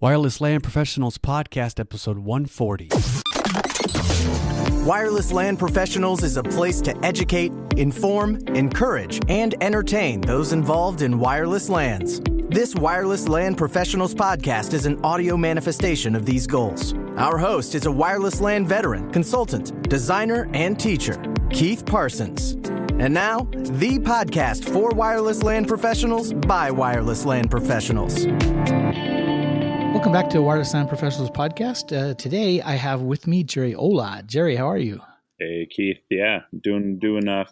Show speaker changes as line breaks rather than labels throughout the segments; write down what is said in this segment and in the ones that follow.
Wireless LAN Professionals Podcast, episode 140.
Wireless LAN Professionals is a place to educate, inform, encourage, and entertain those involved in wireless LANs. This Wireless LAN Professionals podcast is an audio manifestation of these goals. Our host is a wireless LAN veteran, consultant, designer, and teacher, Keith Parsons. And now, the podcast for wireless LAN professionals by wireless LAN professionals.
Welcome back to Wireless LAN Professionals podcast. Today, I have with me Jerry Olla. Jerry, how are you?
Hey, Keith. Yeah, doing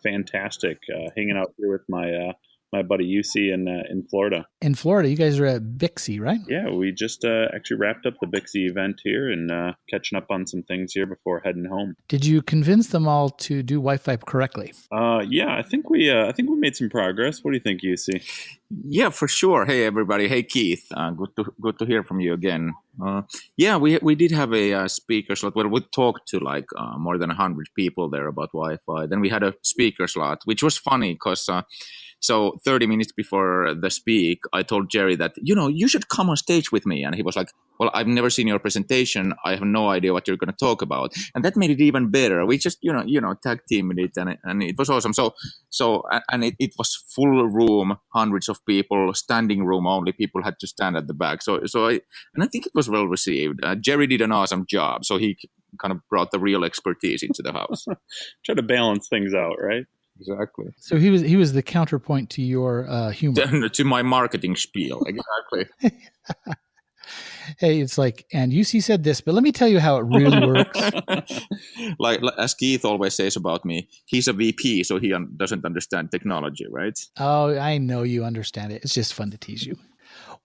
fantastic. Hanging out here with my buddy UC in Florida.
In Florida, you guys are at Bixby, right?
Yeah, we just actually wrapped up the Bixby event here and catching up on some things here before heading home.
Did you convince them all to do Wi-Fi correctly?
Yeah, I think we made some progress. What do you think, UC?
Yeah, for sure. Hey, everybody. Hey, Keith. Good to hear from you again. Yeah, we did have a speaker slot. Well, we talked to more than 100 people there about Wi-Fi. Then we had a speaker slot, which was funny because so 30 minutes before the speak, I told Jerry that, you should come on stage with me. And he was like, well, I've never seen your presentation. I have no idea what you're going to talk about. And that made it even better. We just, tag teamed it and it was awesome. So it was full room, hundreds of people, standing room only. People had to stand at the back. I think it was well received. Jerry did an awesome job. So he kind of brought the real expertise into the house.
Try to balance things out, right?
Exactly.
So he was the counterpoint to your humor.
To my marketing spiel. Exactly.
Hey, it's like, and UC said this, but let me tell you how it really works.
like as Keith always says about me, he's a VP, so he doesn't understand technology, right?
Oh, I know you understand it. It's just fun to tease you.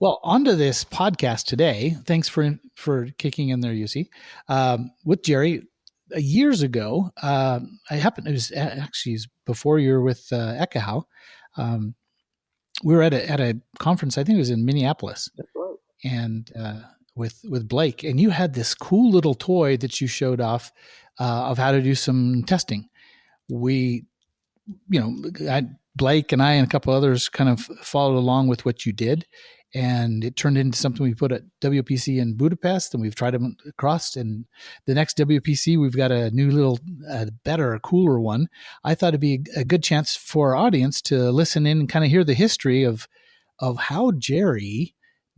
Well, onto this podcast today. Thanks for kicking in there, UC. With Jerry, years ago, it was actually before you were with Ekahau. We were at a conference, I think it was in Minneapolis.
That's right.
And with Blake, and you had this cool little toy that you showed off of how to do some testing. Blake and I and a couple others kind of followed along with what you did, and it turned into something we put at WLPC in Budapest, and we've tried them across. And the next WLPC, we've got a new little, better, cooler one. I thought it'd be a good chance for our audience to listen in and kind of hear the history of how Jerry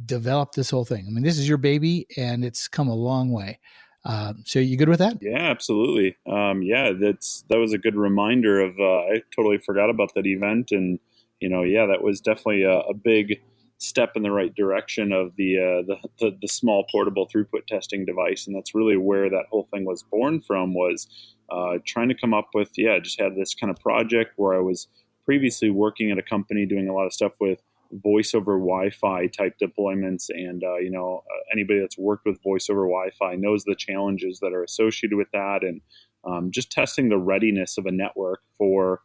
developed this whole thing. I mean, this is your baby, and it's come a long way. So you good with that?
Yeah, absolutely. That was a good reminder of. I totally forgot about that event, and that was definitely a big step in the right direction of the small portable throughput testing device, and that's really where that whole thing was born from. Was trying to come up with just had this kind of project where I was previously working at a company doing a lot of stuff with voice over Wi-Fi type deployments, and anybody that's worked with voice over Wi-Fi knows the challenges that are associated with that, and just testing the readiness of a network for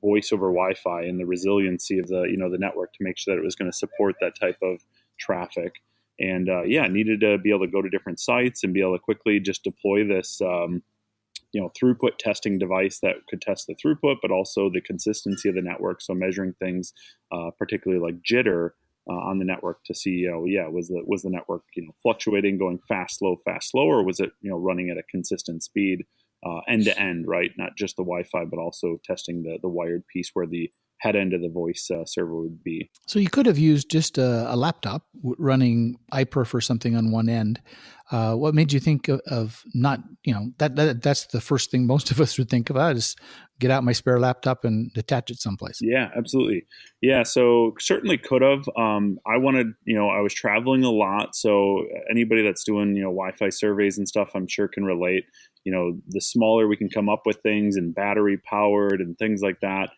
voice over Wi-Fi and the resiliency of the network to make sure that it was going to support that type of traffic. And needed to be able to go to different sites and be able to quickly just deploy this throughput testing device that could test the throughput, but also the consistency of the network. So measuring things, particularly like jitter on the network to see, was the network, fluctuating, going fast, slow, or was it, running at a consistent speed, end to end, right? Not just the Wi-Fi, but also testing the wired piece where the head end of the voice server would be.
So you could have used just a laptop running iPerf or something on one end. What made you think of not, that's the first thing most of us would think about is get out my spare laptop and attach it someplace.
Yeah, absolutely. Yeah, so certainly could have. I wanted, I was traveling a lot. So anybody that's doing, Wi-Fi surveys and stuff, I'm sure can relate. The smaller we can come up with things and battery powered and things like that.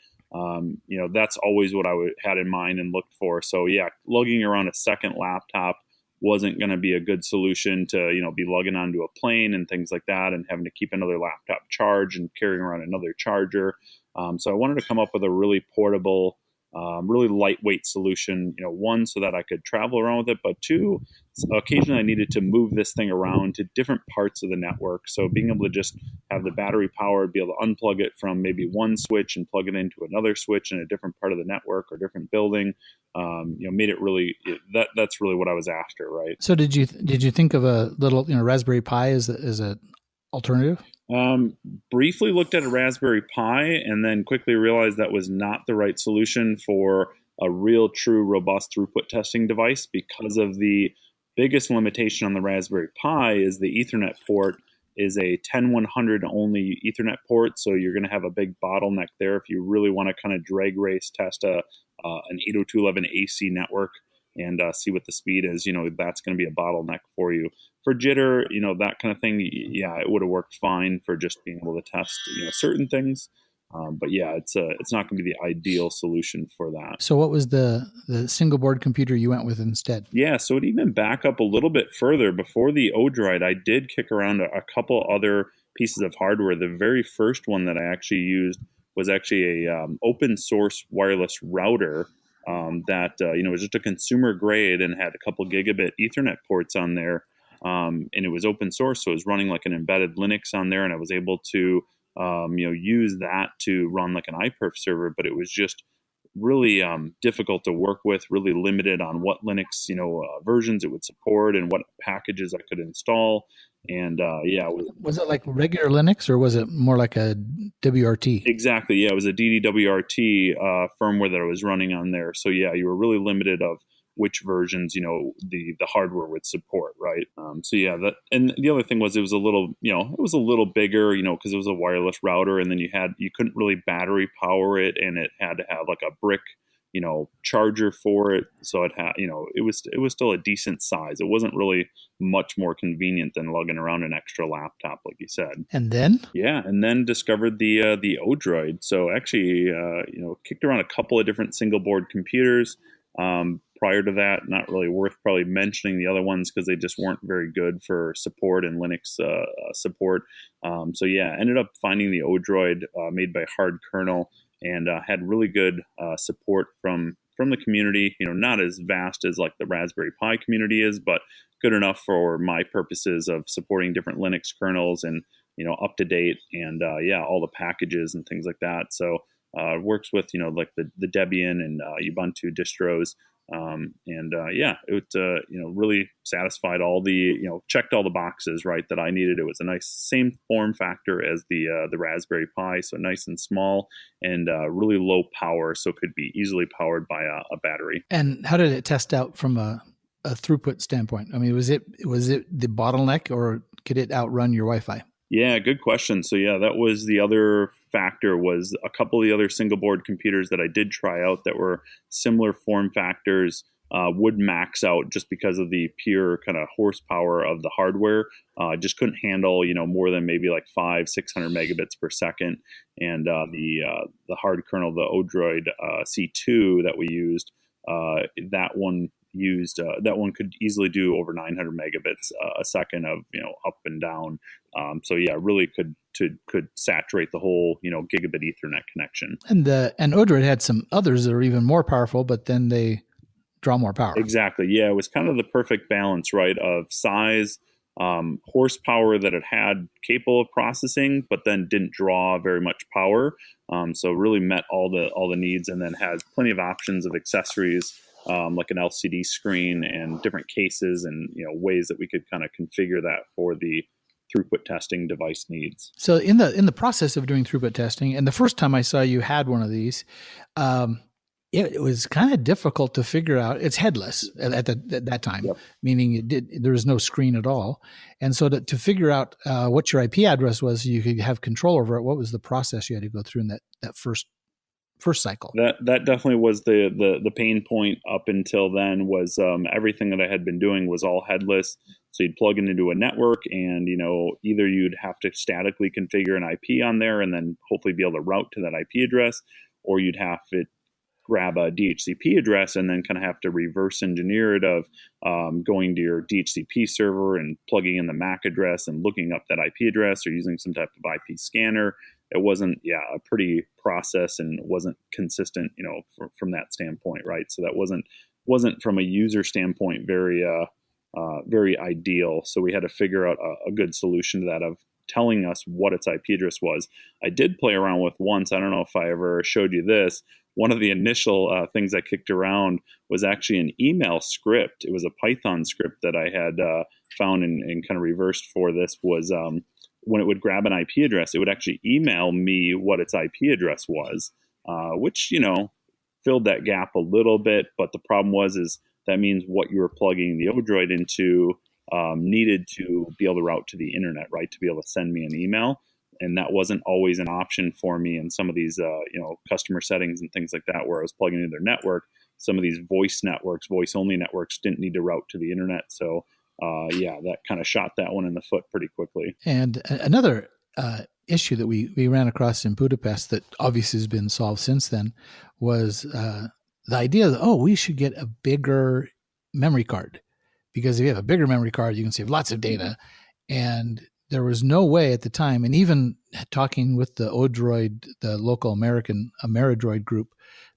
That's always what I had in mind and looked for. So lugging around a second laptop wasn't going to be a good solution to, be lugging onto a plane and things like that and having to keep another laptop charged and carrying around another charger. So I wanted to come up with a really portable, really lightweight solution, one, so that I could travel around with it, but two, occasionally I needed to move this thing around to different parts of the network. So being able to just have the battery powered, be able to unplug it from maybe one switch and plug it into another switch in a different part of the network or different building, made it really, that's really what I was after, right?
So did you think of a little, Raspberry Pi as a alternative?
Briefly looked at a Raspberry Pi and then quickly realized that was not the right solution for a real, true, robust throughput testing device, because of the biggest limitation on the Raspberry Pi is the Ethernet port is a 10100 only Ethernet port. So you're going to have a big bottleneck there if you really want to kind of drag race test an 802.11 AC network and see what the speed is. That's going to be a bottleneck for you. For jitter, that kind of thing, yeah, it would have worked fine for just being able to test, certain things. But yeah, it's not going to be the ideal solution for that.
So what was the single board computer you went with instead?
Yeah, so it even back up a little bit further. Before the Odroid, I did kick around a couple other pieces of hardware. The very first one that I actually used was actually a open source wireless router that was just a consumer grade and had a couple gigabit Ethernet ports on there. And it was open source, so it was running like an embedded Linux on there, and I was able to use that to run like an iPerf server, but it was just really difficult to work with, really limited on what Linux versions it would support and what packages I could install. And
was it like regular Linux, or was it more like a WRT?
Exactly, yeah, it was a DDWRT firmware that I was running on there. So yeah, you were really limited of which versions the hardware would support, right? So yeah, that, and the other thing was it was a little bigger, because it was a wireless router, and then you couldn't really battery power it, and it had to have like a brick charger for it. So it had, it was still a decent size. It wasn't really much more convenient than lugging around an extra laptop, like you said.
And then
discovered the Odroid. So actually, kicked around a couple of different single board computers. Prior to that, not really worth probably mentioning the other ones because they just weren't very good for support and Linux support. So yeah, ended up finding the Odroid made by Hard Kernel, and had really good support from the community. Not as vast as like the Raspberry Pi community is, but good enough for my purposes of supporting different Linux kernels and up to date, and all the packages and things like that. So it works with like the Debian and Ubuntu distros. It really satisfied all the checked all the boxes, right, that I needed. It was a nice same form factor as the Raspberry Pi, so nice and small, and really low power, so could be easily powered by a battery.
And how did it test out from a throughput standpoint? I mean, was it the bottleneck, or could it outrun your Wi-Fi?
Yeah, good question. So yeah, that was the other factor, was a couple of the other single board computers that I did try out that were similar form factors would max out just because of the pure kind of horsepower of the hardware. Just couldn't handle, more than maybe like 500-600 megabits per second. And the hard kernel, the Odroid C2 that we used, that one could easily do over 900 megabits a second of up and down. So yeah, really could saturate the whole gigabit Ethernet connection.
And Odroid had some others that are even more powerful, but then they draw more power.
Exactly. Yeah, it was kind of the perfect balance, right, of size, horsepower that it had capable of processing, but then didn't draw very much power. So really met all the needs, and then has plenty of options of accessories. Like an LCD screen and different cases, and ways that we could kind of configure that for the throughput testing device needs.
So in the process of doing throughput testing, and the first time I saw you had one of these, it was kind of difficult to figure out. It's headless at that time, yep. Meaning there was no screen at all. And so to figure out what your IP address was, so you could have control over it, what was the process you had to go through in that first cycle?
That definitely was the pain point up until then. Was everything that I had been doing was all headless. So you'd plug it into a network, and either you'd have to statically configure an IP on there and then hopefully be able to route to that IP address, or you'd have to grab a DHCP address and then kind of have to reverse engineer it of going to your DHCP server and plugging in the MAC address and looking up that IP address, or using some type of IP scanner. it wasn't, a pretty process and wasn't consistent, from that standpoint, right? So that wasn't from a user standpoint very ideal. So we had to figure out a good solution to that of telling us what its IP address was. I did play around with once. I don't know if I ever showed you this. One of the initial things I kicked around was actually an email script. It was a Python script that I had found and kind of reversed for this was when it would grab an IP address, it would actually email me what its IP address was, which, filled that gap a little bit. But the problem is that means what you were plugging the Odroid into needed to be able to route to the internet, right? To be able to send me an email. And that wasn't always an option for me in some of these, customer settings and things like that, where I was plugging into their network. Some of these voice only networks didn't need to route to the internet. So, that kind of shot that one in the foot pretty quickly.
And another issue that we ran across in Budapest that obviously has been solved since then was the idea that, we should get a bigger memory card, because if you have a bigger memory card, you can save lots of data. And there was no way at the time, and even talking with the Odroid, the local American Ameridroid group,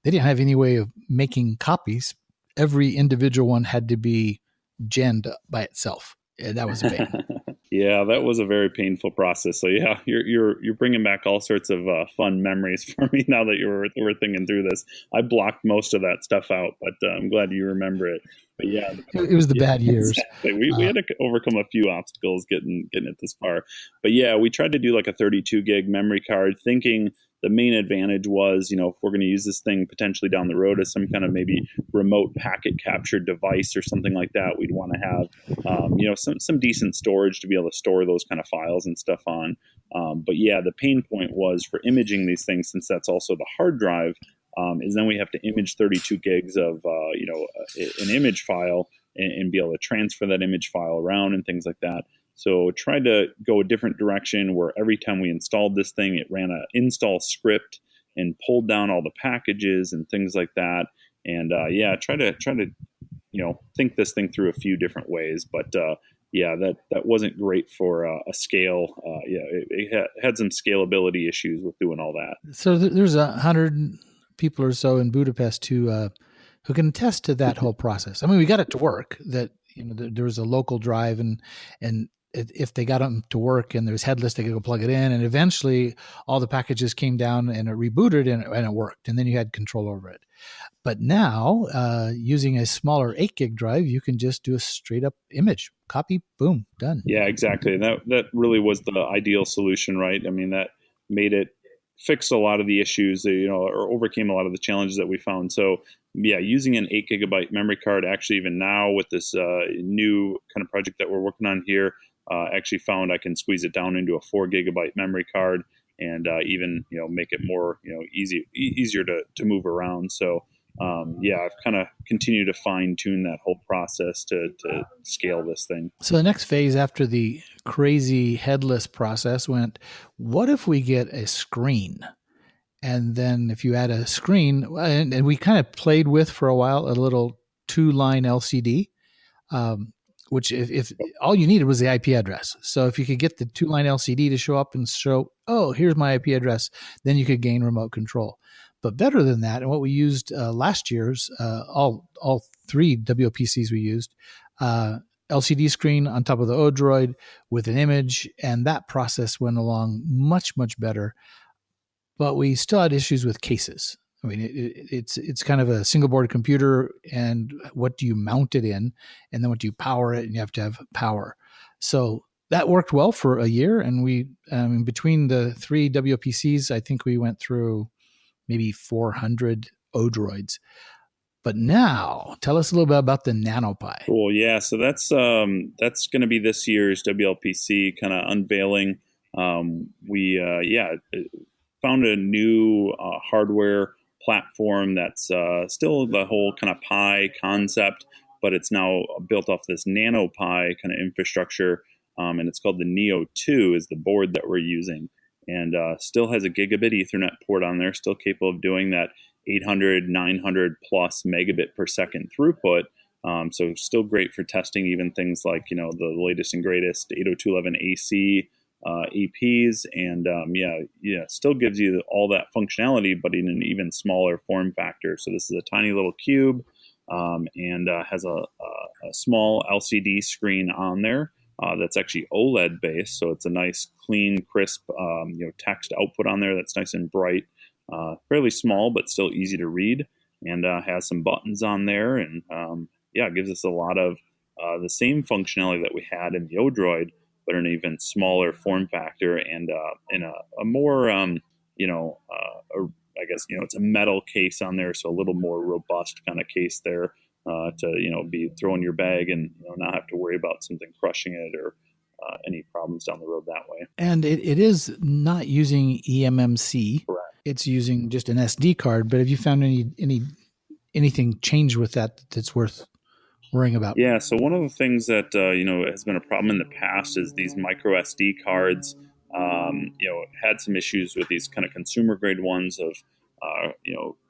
they didn't have any way of making copies. Every individual one had to be genned by itself. And that was a pain.
Yeah, that was a very painful process. So yeah, you're bringing back all sorts of fun memories for me now that we're thinking through this. I blocked most of that stuff out, but I'm glad you remember it. But yeah,
it was the bad years.
Exactly. We had to overcome a few obstacles getting it this far. But yeah, we tried to do like a 32 gig memory card, thinking the main advantage was, if we're going to use this thing potentially down the road as some kind of maybe remote packet capture device or something like that, we'd want to have, some decent storage to be able to store those kind of files and stuff on. But yeah, the pain point was for imaging these things, since that's also the hard drive, is then we have to image 32 gigs of, an image file and be able to transfer that image file around and things like that. So tried to go a different direction where every time we installed this thing, it ran an install script and pulled down all the packages and things like that. And try to think this thing through a few different ways. But that wasn't great for a scale. It had some scalability issues with doing all that.
So there's 100 people or so in Budapest who can attest to that whole process. I mean, we got it to work. That there was a local drive, and if they got them to work and there's headless, they could go plug it in, and eventually all the packages came down and it rebooted and it worked, and then you had control over it. But now, using a smaller 8 gig drive, you can just do a straight up image copy, boom, done.
Yeah, exactly. And that really was the ideal solution, right? I mean, that fixed a lot of the issues, or overcame a lot of the challenges that we found. So yeah, using an 8 gigabyte memory card, actually even now with this new kind of project that we're working on here, actually found I can squeeze it down into a 4 gigabyte memory card and even make it more easier to move around. So I've kind of continued to fine tune that whole process to scale this thing.
So the next phase after the crazy headless process went, what if we get a screen? And then if you add a screen, and we kind of played with for a while a little 2-line LCD, which if all you needed was the IP address. So if you could get the 2-line LCD to show up and show, here's my IP address, then you could gain remote control. But better than that, and what we used last year's, all 3 WLPCs we used, LCD screen on top of the Odroid with an image, and that process went along much, much better. But we still had issues with cases. I mean, it's kind of a single board computer, and what do you mount it in, and then what do you power it, and you have to have power. So that worked well for a year, and we between the 3 WLPCs, I think we went through maybe 400 Odroids. But now, tell us a little bit about the NanoPi.
Cool, yeah. So that's going to be this year's WLPC kind of unveiling. We found a new hardware platform that's still the whole kind of Pi concept, but it's now built off this NanoPi kind of infrastructure, and it's called the Neo 2 is the board that we're using. And still has a gigabit Ethernet port on there, still capable of doing that 800, 900 plus megabit per second throughput. So still great for testing even things like, the latest and greatest 802.11 AC APs, and still gives you all that functionality, but in an even smaller form factor. So this is a tiny little cube, and has a small LCD screen on there that's actually OLED based. So it's a nice, clean, crisp, text output on there that's nice and bright, fairly small but still easy to read, and has some buttons on there, and it gives us a lot of the same functionality that we had in the Odroid, but in an even smaller form factor, and in a more, it's a metal case on there, so a little more robust kind of case there to, be thrown in your bag and not have to worry about something crushing it or any problems down the road that way.
And it is not using eMMC.
Correct.
It's using just an SD card. But have you found anything change with that that's worth worrying about?
Yeah, so one of the things that has been a problem in the past is these micro SD cards. Had some issues with these kind of consumer grade ones of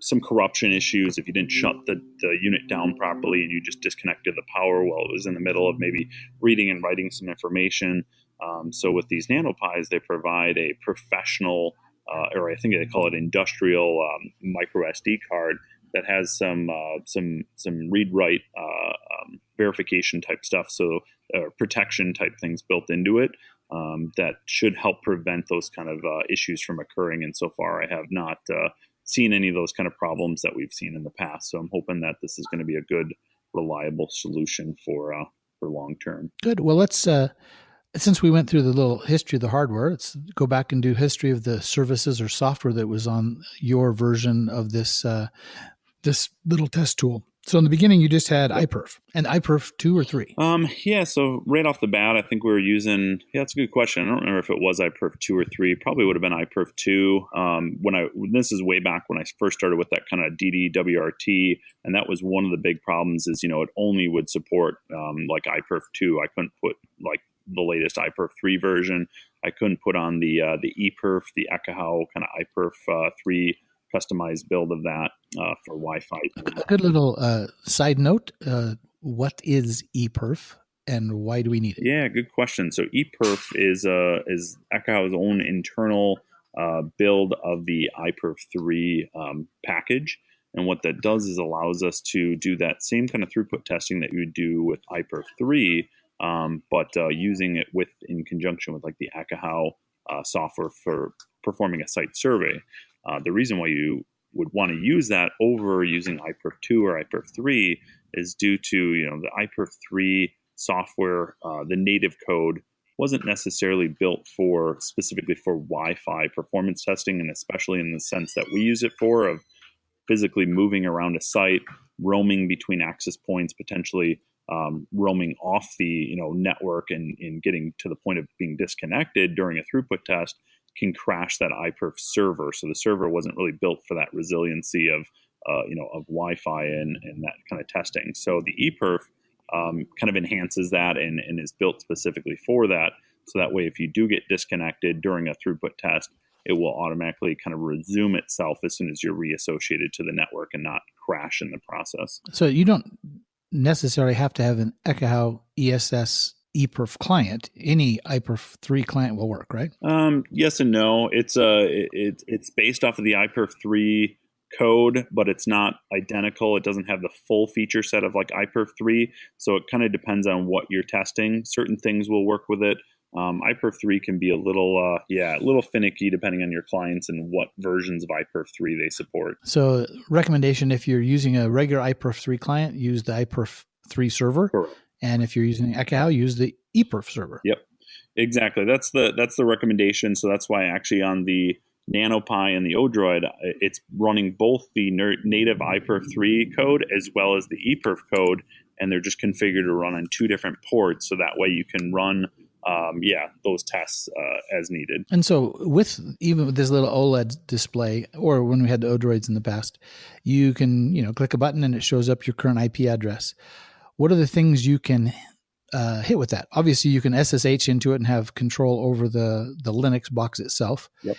some corruption issues if you didn't shut the unit down properly and you just disconnected the power while it was in the middle of maybe reading and writing some information. So with these NanoPis, they provide a professional, or I think they call it industrial micro SD card that has some read-write verification type stuff, so protection type things built into it that should help prevent those kind of issues from occurring. And so far, I have not seen any of those kind of problems that we've seen in the past. So I'm hoping that this is going to be a good, reliable solution for long term.
Good. Well, let's since we went through the little history of the hardware, let's go back and do history of the services or software that was on your version of this this little test tool. So in the beginning, you just had iPerf, and iPerf 2 or 3?
So right off the bat, I think we were using, that's a good question. I don't remember if it was iPerf 2 or 3. Probably would have been iPerf 2. This is way back when I first started with that kind of DDWRT, and that was one of the big problems is, it only would support like iPerf 2. I couldn't put like the latest iPerf 3 version. I couldn't put on the ePerf, the Ekahau kind of iPerf 3 customized build of that for Wi-Fi.
A good little side note, what is ePerf and why do we need it?
Yeah, good question. So ePerf is Ekahau's own internal build of the iPerf 3 package. And what that does is allows us to do that same kind of throughput testing that you would do with iPerf 3, but using it in conjunction with like the Ekahau software for performing a site survey. The reason why you would want to use that over using iPerf 2 or iPerf 3 is due to, the iPerf 3 software, the native code wasn't necessarily built specifically for Wi-Fi performance testing, and especially in the sense that we use it for of physically moving around a site, roaming between access points, potentially roaming off the network and getting to the point of being disconnected during a throughput test can crash that iPerf server. So the server wasn't really built for that resiliency of Wi-Fi and that kind of testing. So the ePerf kind of enhances that and is built specifically for that. So that way, if you do get disconnected during a throughput test, it will automatically kind of resume itself as soon as you're reassociated to the network and not crash in the process.
So you don't necessarily have to have an Ekahau ESS ePerf client. Any iPerf 3 client will work, right?
Yes and no. It's based off of the iPerf 3 code, but it's not identical. It doesn't have the full feature set of like iPerf 3. So it kind of depends on what you're testing. Certain things will work with it. iPerf 3 can be a little finicky depending on your clients and what versions of iPerf 3 they support.
So recommendation, if you're using a regular iPerf 3 client, use the iPerf 3 server.
Correct.
And if you're using Ekahau, use the ePerf server.
Yep, exactly. That's the recommendation. So that's why actually on the NanoPi and the Odroid, it's running both the native iPerf 3 code as well as the ePerf code, and they're just configured to run on two different ports. So that way you can run those tests as needed.
And so even with this little OLED display, or when we had the Odroids in the past, you can click a button and it shows up your current IP address. What are the things you can hit with that? Obviously, you can SSH into it and have control over the Linux box itself.
Yep.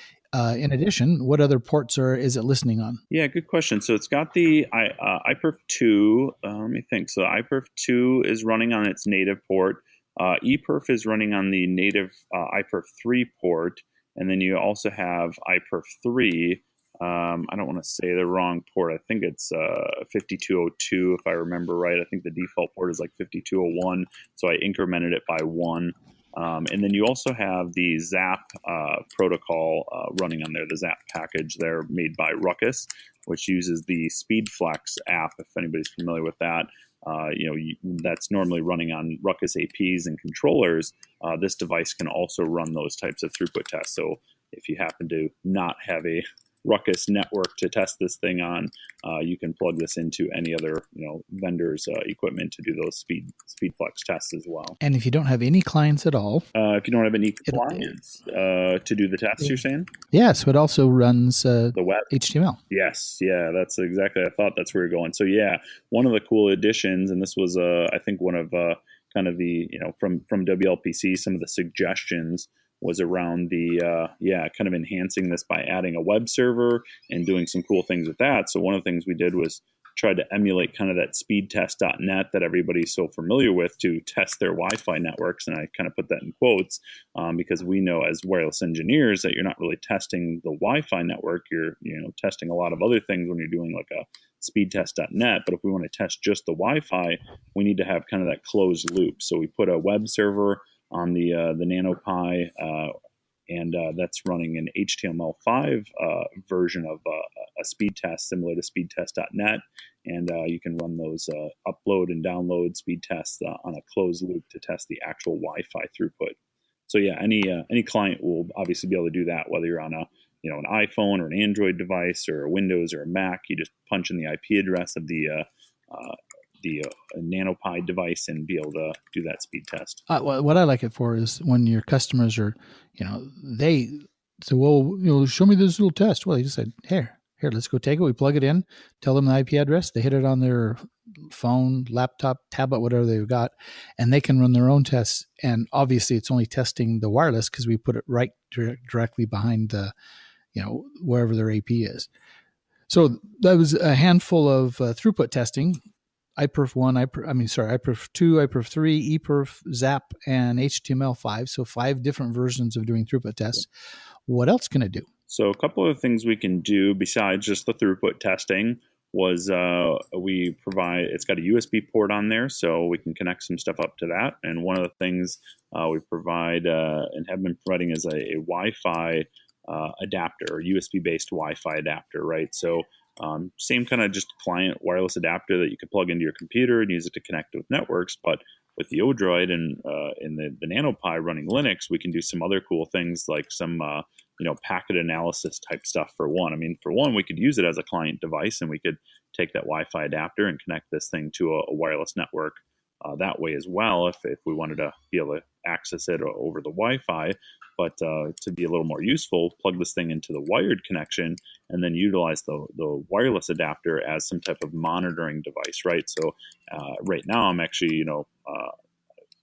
In addition, what other ports is it listening on?
Yeah, good question. So it's got the iPerf 2. Let me think. So iPerf 2 is running on its native port. ePerf is running on the native iPerf 3 port, and then you also have iPerf 3. I don't want to say the wrong port. I think it's 5202 if I remember right. I think the default port is like 5201, so I incremented it by one. And then you also have the ZAP protocol running on there, the ZAP package there made by Ruckus, which uses the SpeedFlex app, if anybody's familiar with that. That's normally running on Ruckus APs and controllers. This device can also run those types of throughput tests. So if you happen to not have a Ruckus network to test this thing on, you can plug this into any other vendor's equipment to do those SpeedFlex tests as well.
And if you don't have any clients at all,
if you don't have any clients to do the tests, you're saying?
Yeah, so it also runs
the web
HTML.
Yes, yeah, that's exactly. I thought that's where you're going. So yeah, one of the cool additions, and this was I think one of kind of the from WLPC, some of the suggestions was around the kind of enhancing this by adding a web server and doing some cool things with that. So one of the things we did was try to emulate kind of that speedtest.net that everybody's so familiar with to test their Wi-Fi networks. And I kind of put that in quotes because we know as wireless engineers that you're not really testing the Wi-Fi network. You're testing a lot of other things when you're doing like a speedtest.net. But if we want to test just the Wi-Fi, we need to have kind of that closed loop. So we put a web server on the NanoPi, and that's running an HTML5 version of a speed test similar to speedtest.net, and you can run those upload and download speed tests on a closed loop to test the actual Wi-Fi throughput. So yeah, any client will obviously be able to do that, whether you're on an iPhone or an Android device or a Windows or a Mac. You just punch in the IP address of the NanoPi device and be able to do that speed test.
What I like it for is when your customers are, they say, well, show me this little test. Well, you just said, here, let's go take it. We plug it in, tell them the IP address. They hit it on their phone, laptop, tablet, whatever they've got, and they can run their own tests. And obviously it's only testing the wireless because we put it right directly behind the, wherever their AP is. So that was a handful of throughput testing. iPerf 1, iPerf 2, iPerf 3, ePerf, ZAP, and HTML5. So 5 different versions of doing throughput tests. What else can it do?
So a couple of things we can do besides just the throughput testing was we provide, it's got a USB port on there, so we can connect some stuff up to that. And one of the things we provide and have been providing is a Wi-Fi adapter, or USB-based Wi-Fi adapter, right? So same kind of just client wireless adapter that you could plug into your computer and use it to connect with networks. But with the Odroid and in the NanoPi running Linux, we can do some other cool things like some packet analysis type stuff. For one, we could use it as a client device, and we could take that Wi-Fi adapter and connect this thing to a wireless network that way as well, if we wanted to be able to access it over the Wi-Fi. But to be a little more useful, plug this thing into the wired connection and then utilize the wireless adapter as some type of monitoring device, right? So right now I'm actually,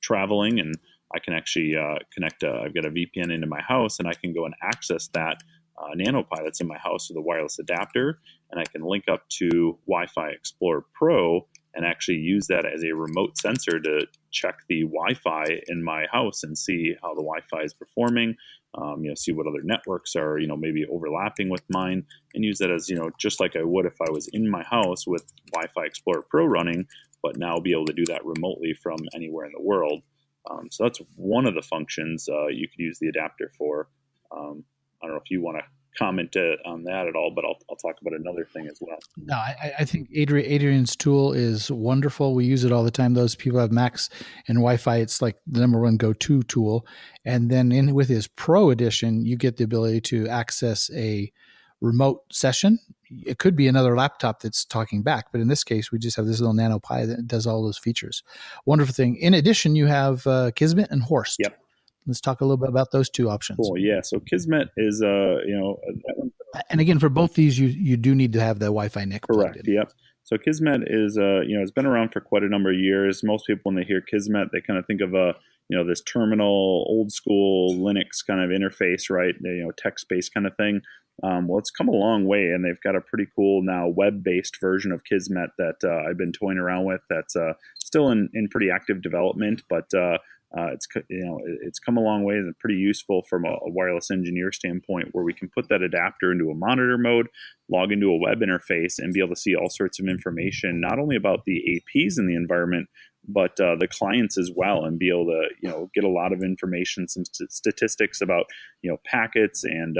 traveling, and I can actually connect, I've got a VPN into my house, and I can go and access that NanoPi that's in my house with a wireless adapter, and I can link up to Wi-Fi Explorer Pro and actually use that as a remote sensor to check the Wi-Fi in my house and see how the Wi-Fi is performing, see what other networks are, maybe overlapping with mine, and use that as, just like I would if I was in my house with Wi-Fi Explorer Pro running, but now be able to do that remotely from anywhere in the world. So that's one of the functions you could use the adapter for. I don't know if you want to comment on that at all, but I'll talk about another thing as well.
No, I think Adrian's tool is wonderful. We use it all the time. Those people have Macs and Wi-Fi. It's like the number one go-to tool. And then with his Pro edition, you get the ability to access a remote session. It could be another laptop that's talking back, but in this case, we just have this little NanoPi that does all those features. Wonderful thing. In addition, you have Kismet and Horst.
Yep.
Let's talk a little bit about those two options.
Cool. Yeah. So Kismet is, that one.
And again, for both these, you do need to have the Wi-Fi NIC.
Correct. Yep. So Kismet is, it's been around for quite a number of years. Most people, when they hear Kismet, they kind of think of this terminal, old school Linux kind of interface, right? Text-based kind of thing. Well, it's come a long way, and they've got a pretty cool now web-based version of Kismet that I've been toying around with. That's still in pretty active development, but it's come a long way and pretty useful from a wireless engineer standpoint, where we can put that adapter into a monitor mode, log into a web interface, and be able to see all sorts of information, not only about the APs in the environment, but the clients as well, and be able to get a lot of information, some statistics about packets and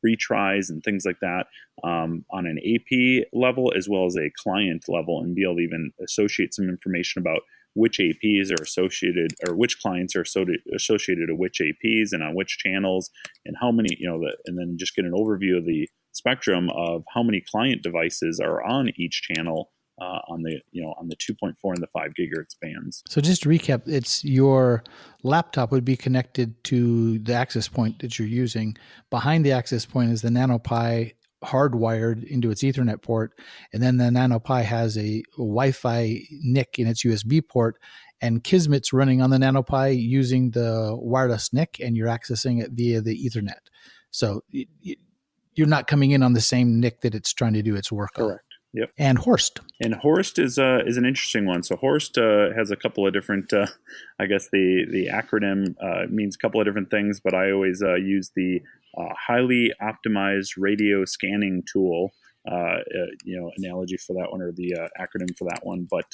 retries and things like that on an AP level as well as a client level, and be able to even associate some information about which APs are associated, or which clients are associated to which APs and on which channels, and how many, and then just get an overview of the spectrum of how many client devices are on each channel on the 2.4 and the 5 gigahertz bands.
So just to recap, it's your laptop would be connected to the access point that you're using. Behind the access point is the NanoPi hardwired into its Ethernet port, and then the NanoPi has a Wi-Fi NIC in its USB port, and Kismet's running on the NanoPi using the wireless NIC, and you're accessing it via the Ethernet. So you're not coming in on the same NIC that it's trying to do its work on.
Correct. Yep.
And Horst.
And Horst is an interesting one. So Horst has a couple of different, I guess the acronym means a couple of different things, but I always use the highly optimized radio scanning tool, analogy for that one, or the acronym for that one. But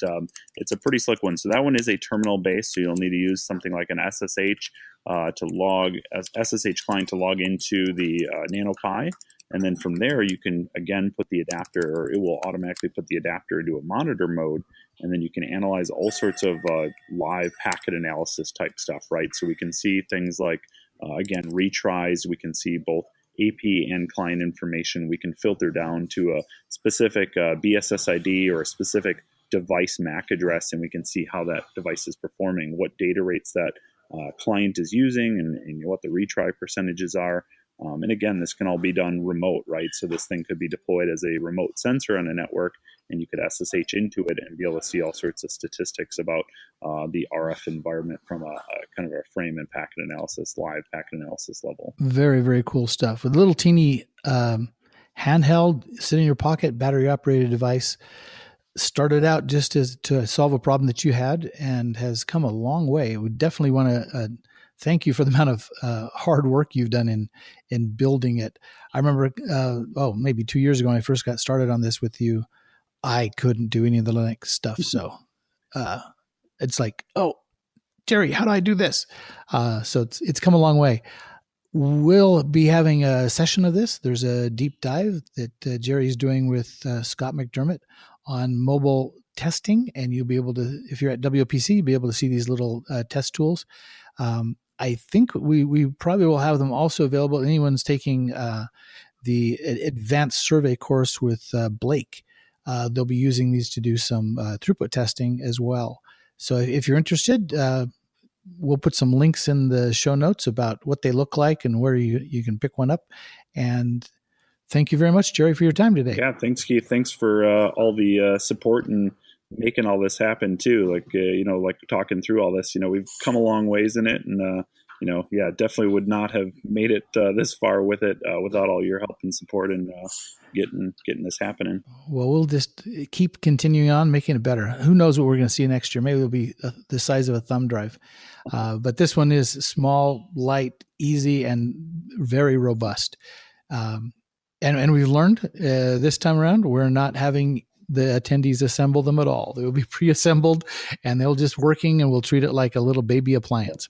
it's a pretty slick one. So that one is a terminal based. So you'll need to use something like an SSH SSH client to log into the NanoPi. And then from there, you can, again, put the adapter, or it will automatically put the adapter into a monitor mode. And then you can analyze all sorts of live packet analysis type stuff, right? So we can see things like, again, retries. We can see both AP and client information. We can filter down to a specific BSSID or a specific device MAC address, and we can see how that device is performing, what data rates that client is using, and what the retry percentages are. And again, this can all be done remote, right? So this thing could be deployed as a remote sensor on a network, and you could SSH into it and be able to see all sorts of statistics about the RF environment from a kind of a frame and packet analysis, live packet analysis level.
Very, very cool stuff. With a little teeny handheld, sit in your pocket, battery operated device. Started out just to solve a problem that you had, and has come a long way. We definitely want to thank you for the amount of hard work you've done in building it. I remember, maybe 2 years ago when I first got started on this with you, I couldn't do any of the Linux stuff. So it's like, oh, Jerry, how do I do this? So it's come a long way. We'll be having a session of this. There's a deep dive that Jerry's doing with Scott McDermott on mobile testing, and you'll be able to, if you're at WLPC, you'll be able to see these little test tools. I think we probably will have them also available. Anyone's taking the advanced survey course with Blake, they'll be using these to do some throughput testing as well. So if you're interested, we'll put some links in the show notes about what they look like and where you can pick one up. And thank you very much, Jerry, for your time today.
Yeah, thanks, Keith. Thanks for all the support and making all this happen too. Like talking through all this, we've come a long ways in it, and definitely would not have made it this far with it without all your help and support and getting this happening.
Well, we'll just keep continuing on, making it better. Who knows what we're going to see next year? Maybe it'll be the size of a thumb drive. But this one is small, light, easy, and very robust. And we've learned this time around, we're not having the attendees assemble them at all. They will be pre-assembled, and they'll just working, and we'll treat it like a little baby appliance.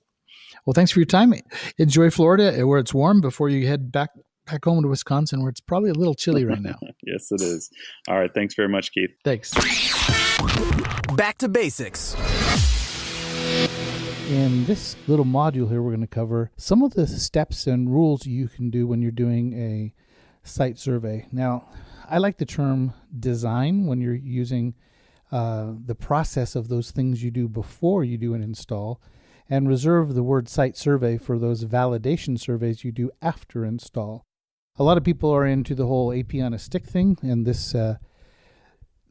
Well, thanks for your time. Enjoy Florida, where it's warm, before you head back home to Wisconsin, where it's probably a little chilly right now.
Yes, it is. All right. Thanks very much, Keith.
Thanks.
Back to basics.
In this little module here, we're going to cover some of the steps and rules you can do when you're doing a site survey. Now, I like the term design when you're using the process of those things you do before you do an install, and reserve the word site survey for those validation surveys you do after install. A lot of people are into the whole AP on a stick thing, and this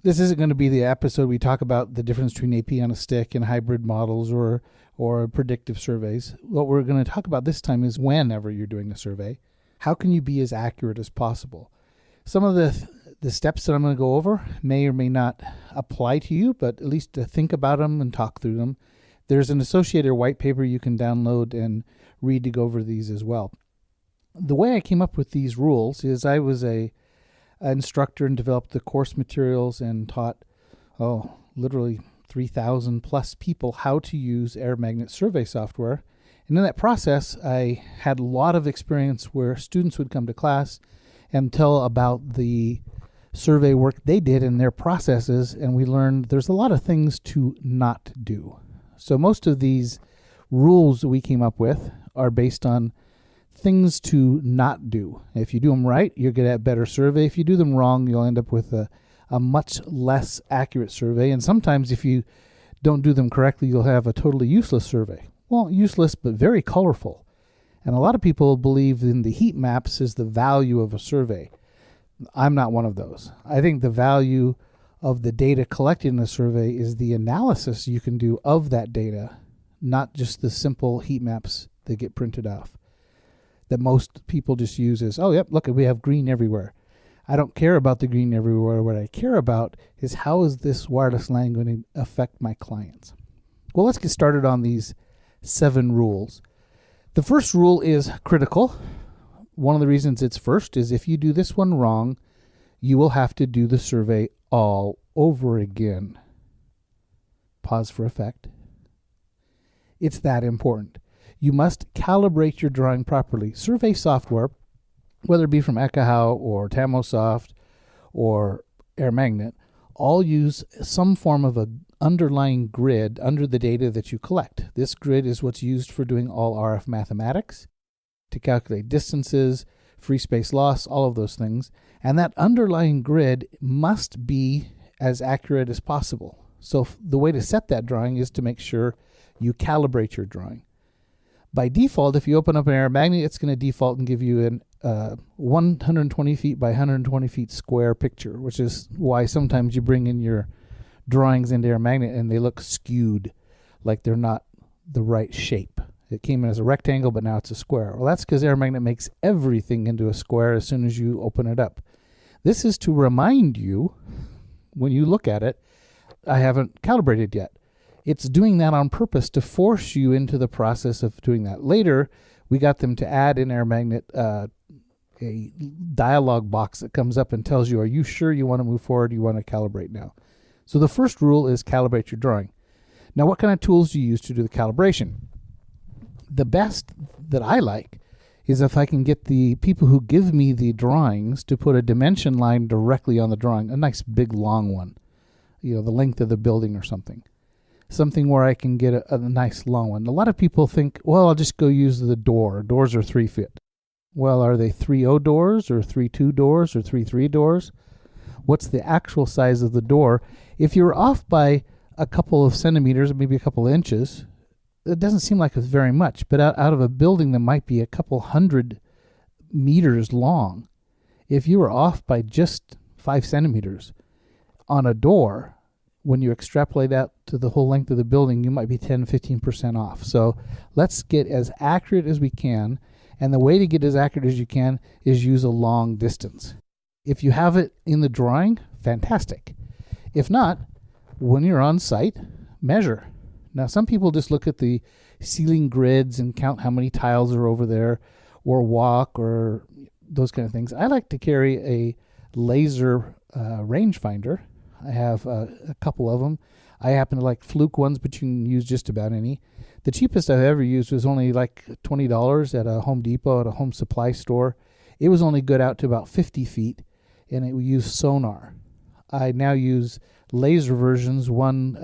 isn't going to be the episode we talk about the difference between AP on a stick and hybrid models or predictive surveys. What we're going to talk about this time is whenever you're doing a survey, how can you be as accurate as possible? Some of the steps that I'm going to go over may or may not apply to you, but at least to think about them and talk through them. There's an associated white paper you can download and read to go over these as well. The way I came up with these rules is I was an instructor and developed the course materials and taught, literally 3,000 plus people how to use air magnet survey software. And in that process, I had a lot of experience where students would come to class and tell about the survey work they did in their processes, and we learned there's a lot of things to not do. So most of these rules we came up with are based on things to not do. If you do them right, you'll get a better survey. If you do them wrong, you'll end up with a much less accurate survey. And sometimes if you don't do them correctly, you'll have a totally useless survey. Well, useless, but very colorful. And a lot of people believe in the heat maps as the value of a survey. I'm not one of those. I think the value of the data collected in a survey is the analysis you can do of that data, not just the simple heat maps that get printed off that most people just use as, look, we have green everywhere. I don't care about the green everywhere. What I care about is how is this wireless LAN going to affect my clients? Well, let's get started on these 7 rules. The first rule is critical. One of the reasons it's first is if you do this one wrong, you will have to do the survey all over again. Pause for effect. It's that important. You must calibrate your drawing properly. Survey software, whether it be from Ekahau or Tamosoft or Air Magnet, all use some form of an underlying grid under the data that you collect. This grid is what's used for doing all RF mathematics, to calculate distances, free space loss, all of those things. And that underlying grid must be as accurate as possible. So the way to set that drawing is to make sure you calibrate your drawing. By default, if you open up an air magnet, it's going to default and give you an 120 feet by 120 feet square picture, which is why sometimes you bring in your drawings into air magnet and they look skewed, like they're not the right shape. It came in as a rectangle, but now it's a square. Well, that's because air magnet makes everything into a square as soon as you open it up. This is to remind you, when you look at it, I haven't calibrated yet. It's doing that on purpose to force you into the process of doing that. Later, we got them to add in Air Magnet a dialog box that comes up and tells you, are you sure you want to move forward? You want to calibrate now? So the first rule is calibrate your drawing. Now, what kind of tools do you use to do the calibration? The best that I like is if I can get the people who give me the drawings to put a dimension line directly on the drawing, a nice big long one, the length of the building or something. Something where I can get a nice long one. A lot of people think, well, I'll just go use the door. Doors are 3 feet. Well, are they 3.0 doors or 3.2 doors or 3.3 doors? What's the actual size of the door? If you're off by a couple of centimeters, maybe a couple of inches, it doesn't seem like it's very much. But out of a building that might be a couple 100 meters long, if you were off by just 5 centimeters on a door, when you extrapolate out to the whole length of the building, you might be 10-15% off. So let's get as accurate as we can. And the way to get as accurate as you can is use a long distance. If you have it in the drawing, fantastic. If not, when you're on site, measure. Now, some people just look at the ceiling grids and count how many tiles are over there, or walk, or those kind of things. I like to carry a laser rangefinder. I have a couple of them. I happen to like fluke ones, but you can use just about any. The cheapest I've ever used was only like $20 at a Home Depot, at a home supply store. It was only good out to about 50 feet, and it would use sonar. I now use laser versions. One,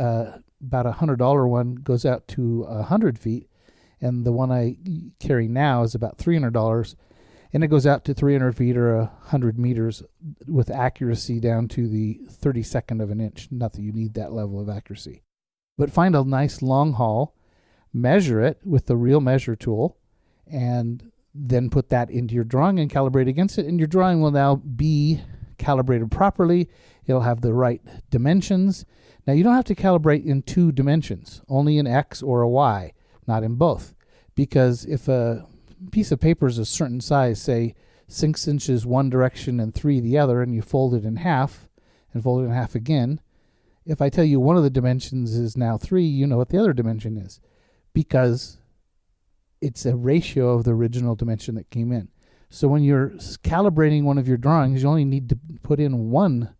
about $100 one, goes out to 100 feet, and the one I carry now is about $300. And it goes out to 300 feet or 100 meters with accuracy down to the 32nd of an inch. Not that you need that level of accuracy. But find a nice long haul, measure it with the real measure tool, and then put that into your drawing and calibrate against it. And your drawing will now be calibrated properly. It'll have the right dimensions. Now, you don't have to calibrate in 2 dimensions, only in X or a Y, not in both. Because if a piece of paper is a certain size, say 6 inches one direction and 3 the other, and you fold it in half and fold it in half again, If I tell you one of the dimensions is now 3, you know what the other dimension is, because it's a ratio of the original dimension that came in. So when you're calibrating one of your drawings, you only need to put in one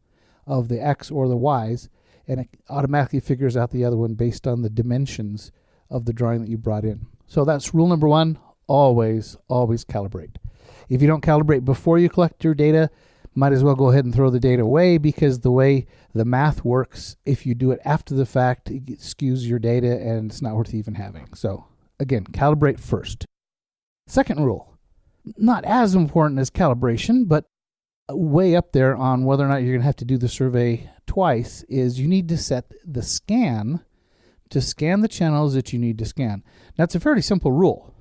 of the X or the Y's, and it automatically figures out the other one based on the dimensions of the drawing that you brought in. So that's rule number 1, always calibrate. If you don't calibrate before you collect your data, might as well go ahead and throw the data away, because the way the math works, if you do it after the fact, it skews your data and it's not worth even having. So again, calibrate first. Second rule, not as important as calibration, but way up there on whether or not you're going to have to do the survey twice, is you need to set the scan to scan the channels that you need to scan. Now, it's a fairly simple rule.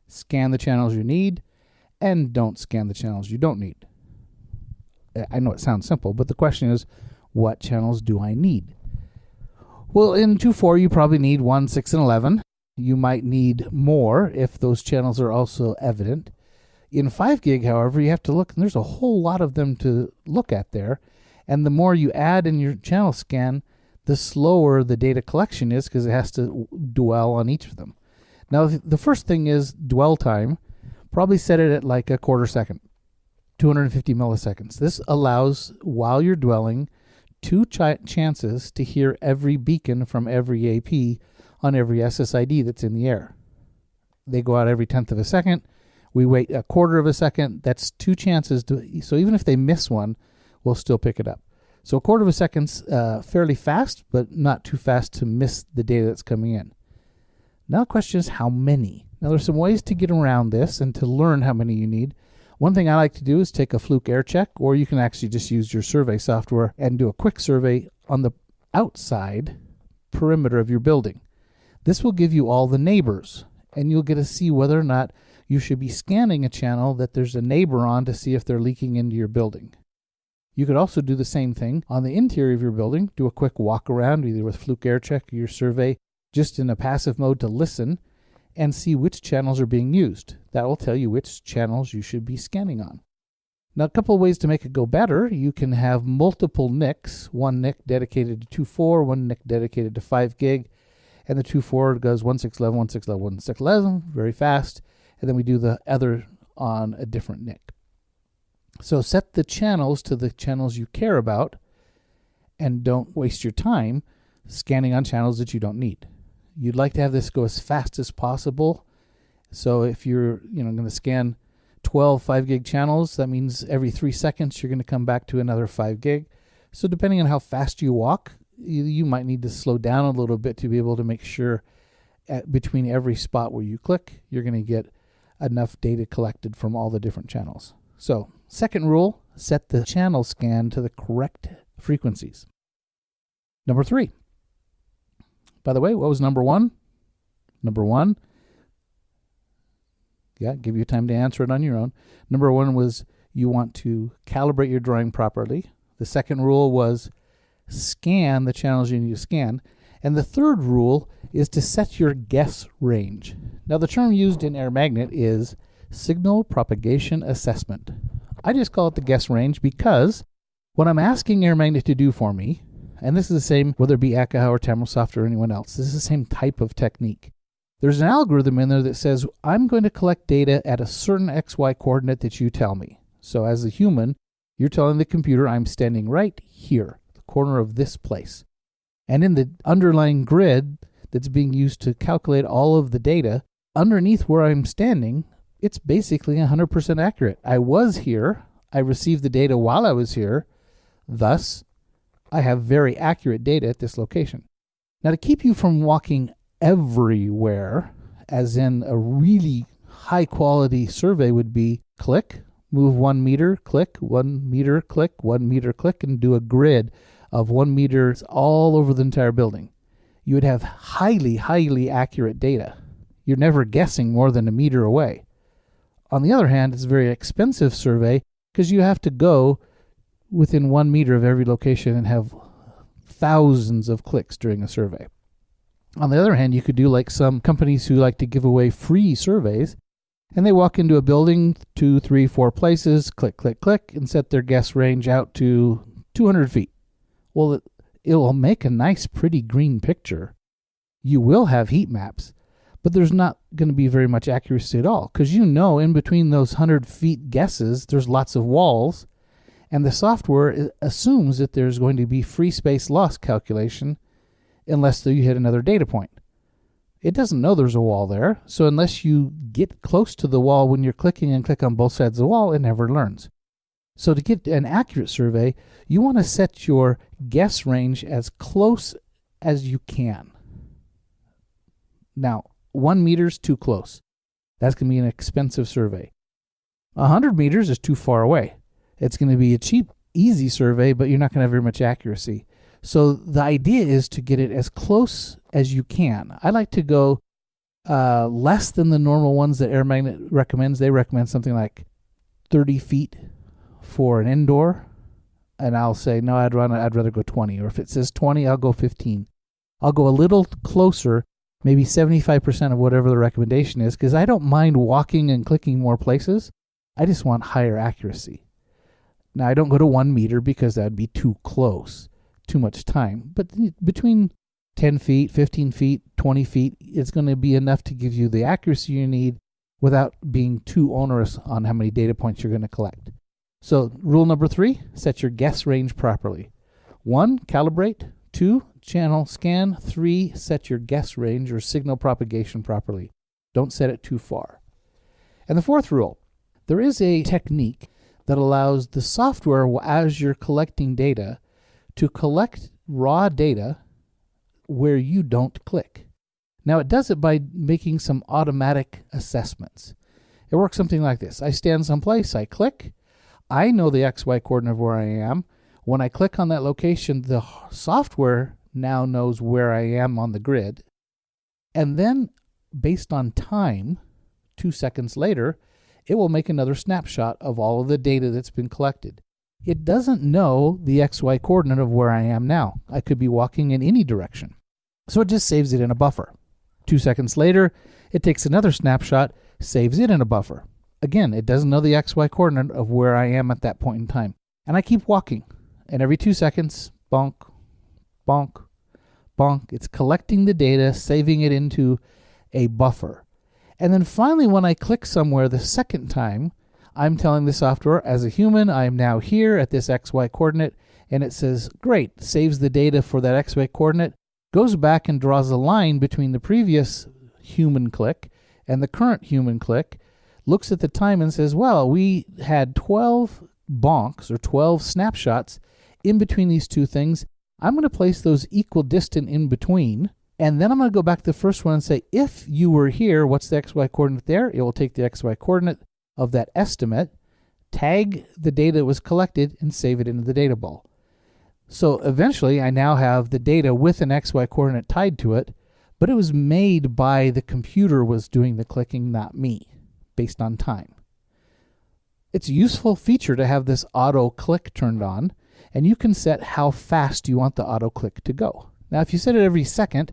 Scan the channels you need and don't scan the channels you don't need. I know it sounds simple, but the question is, what channels do I need? Well, in 2.4, you probably need 1, 6, and 11. You might need more if those channels are also evident. In 5 gig, however, you have to look, and there's a whole lot of them to look at there. And the more you add in your channel scan, the slower the data collection is, because it has to dwell on each of them. Now, the first thing is dwell time. Probably set it at like a quarter second, 250 milliseconds. This allows, while you're dwelling, 2 chances to hear every beacon from every AP on every SSID that's in the air. They go out every 10th of a second. We wait a quarter of a second. That's 2 chances. So even if they miss one, we'll still pick it up. So a quarter of a second's fairly fast, but not too fast to miss the data that's coming in. Now the question is, how many? Now there's some ways to get around this and to learn how many you need. One thing I like to do is take a fluke air check, or you can actually just use your survey software and do a quick survey on the outside perimeter of your building. This will give you all the neighbors, and you'll get to see whether or not you should be scanning a channel that there's a neighbor on to see if they're leaking into your building. You could also do the same thing on the interior of your building, do a quick walk around either with fluke air check or your survey, just in a passive mode to listen and see which channels are being used. That will tell you which channels you should be scanning on. Now, a couple of ways to make it go better. You can have multiple NICs, one NIC dedicated to 2.4, one NIC dedicated to 5 gig, and the 2.4 goes 1.6.11, 1.6.11, 1.6.11, very fast, and then we do the other on a different NIC. So set the channels to the channels you care about, and don't waste your time scanning on channels that you don't need. You'd like to have this go as fast as possible. So if you're going to scan 12 5 gig channels, that means every 3 seconds you're going to come back to another 5 gig. So depending on how fast you walk, you might need to slow down a little bit to be able to make sure between every spot where you click, you're going to get enough data collected from all the different channels. So second rule, set the channel scan to the correct frequencies. Number 3. By the way, what was number 1? Number 1, give you time to answer it on your own. Number 1 was you want to calibrate your drawing properly. The second rule was scan the channels you need to scan. And the third rule is to set your guess range. Now, the term used in air magnet is signal propagation assessment. I just call it the guess range because what I'm asking air magnet to do for me, and this is the same whether it be Akaha or Tamrosoft or anyone else, this is the same type of technique. There's an algorithm in there that says, I'm going to collect data at a certain XY coordinate that you tell me. So as a human, you're telling the computer, I'm standing right here, the corner of this place. And in the underlying grid that's being used to calculate all of the data, underneath where I'm standing, it's basically 100% accurate. I was here. I received the data while I was here. Thus, I have very accurate data at this location. Now, to keep you from walking everywhere, as in a really high quality survey would be click, move 1 meter, click, 1 meter, click, 1 meter, click, and do a grid of 1 meter all over the entire building. You would have highly, highly accurate data. You're never guessing more than a meter away. On the other hand, it's a very expensive survey because you have to go within 1 meter of every location and have thousands of clicks during a survey. On the other hand, you could do like some companies who like to give away free surveys, and they walk into a building 2, 3, 4 places, click, click, click, and set their guess range out to 200 feet. Well, it will make a nice, pretty green picture. You will have heat maps, but there's not going to be very much accuracy at all, because in between those 100 feet guesses, there's lots of walls, and the software assumes that there's going to be free space loss calculation unless you hit another data point. It doesn't know there's a wall there, so unless you get close to the wall when you're clicking and click on both sides of the wall, it never learns. So to get an accurate survey, you want to set your guess range as close as you can. Now, 1 meter is too close. That's going to be an expensive survey. 100 meters is too far away. It's going to be a cheap, easy survey, but you're not going to have very much accuracy. So the idea is to get it as close as you can. I like to go less than the normal ones that AirMagnet recommends. They recommend something like 30 feet for an indoor, and I'll say, no, I'd rather go 20. Or if it says 20, I'll go 15. I'll go a little closer, maybe 75% of whatever the recommendation is, because I don't mind walking and clicking more places. I just want higher accuracy. Now, I don't go to 1 meter because that would be too close, too much time. But between 10 feet, 15 feet, 20 feet, it's going to be enough to give you the accuracy you need without being too onerous on how many data points you're going to collect. So rule number 3, set your guess range properly. 1, calibrate. 2, channel scan. 3, set your guess range or signal propagation properly. Don't set it too far. And the 4th rule, there is a technique that allows the software, as you're collecting data, to collect raw data where you don't click. Now, it does it by making some automatic assessments. It works something like this. I stand someplace, I click, I know the XY coordinate of where I am. When I click on that location, the software now knows where I am on the grid. And then, based on time, 2 seconds later, it will make another snapshot of all of the data that's been collected. It doesn't know the XY coordinate of where I am now. I could be walking in any direction. So it just saves it in a buffer. 2 seconds later, it takes another snapshot, saves it in a buffer. Again, it doesn't know the XY coordinate of where I am at that point in time. And I keep walking. And every 2 seconds, bonk, bonk, bonk. It's collecting the data, saving it into a buffer. And then finally, when I click somewhere the second time, I'm telling the software, as a human, I am now here at this XY coordinate. And it says, great, saves the data for that XY coordinate, goes back and draws a line between the previous human click and the current human click, looks at the time and says, well, we had 12 bonks or 12 snapshots in between these two things. I'm going to place those equal distant in between, and then I'm going to go back to the first one and say, if you were here, what's the XY coordinate there? It will take the XY coordinate of that estimate, tag the data that was collected, and save it into the data ball. So eventually, I now have the data with an XY coordinate tied to it, but it was made by the computer was doing the clicking, not me, based on time. It's a useful feature to have this auto click turned on, and you can set how fast you want the auto click to go. Now, if you set it every second,